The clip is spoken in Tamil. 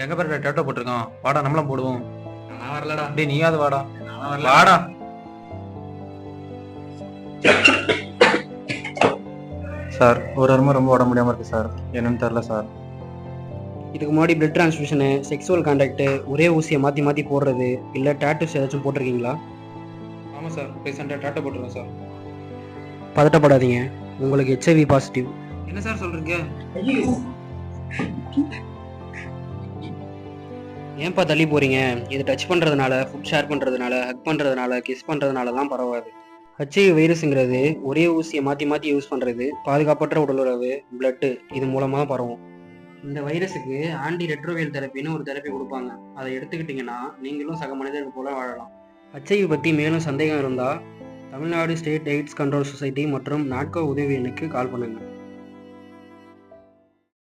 எங்க பேர் டேட்டோ போட்டிருக்கான், வாடா நம்மளும் போடுவோம். நான் வரலடா. டேய் நீயாவது வாடா. நான் வரல. வாடா. சார் ஒரு வாரமாக ரொம்ப உடம்பு முடியாமல் இருக்குது சார், என்னன்னு தெரில சார். இதுக்கு முன்னாடி பிளட் டிரான்ஸ்ஃபியூஷனு, செக்ஸுவல் கான்டாக்ட், ஒரே ஊசியை மாற்றி மாற்றி போடுறது, இல்லை டேட்டூஸ் ஏதாச்சும் போட்டிருக்கீங்களா? ஆமாம் சார், ரீசெண்டாக டேட்டோ போட்டிருக்கேன் சார். பதட்டப்படாதீங்க, உங்களுக்கு HIV பாசிட்டிவ். என்ன சார் சொல்றீங்க? ஏன்பா தள்ளி போகிறீங்க? இது டச் பண்ணுறதுனால, ஃபுட் ஷேர் பண்ணுறதுனால, ஹக் பண்ணுறதுனால, கிஸ் பண்ணுறதுனால தான் பரவாது. HIV வைரஸுங்கிறது ஒரே ஊசியை மாற்றி மாற்றி யூஸ் பண்ணுறது, பாதுகாப்பற்ற உடலுறவு, பிளட்டு இது மூலமாக தான் பரவும். இந்த வைரஸுக்கு ஆன்டி ரெட்ரோவைரல் தெரப்பின்னு ஒரு தெரப்பி கொடுப்பாங்க. அதை எடுத்துக்கிட்டிங்கன்னா நீங்களும் சக மனிதர்கள் போல வாழலாம். HIV பற்றி மேலும் சந்தேகம் இருந்தால் Tamil Nadu state AIDS control society மற்றும் நாட்கோ உதவி எண்ணுக்கு கால் பண்ணுங்கள்.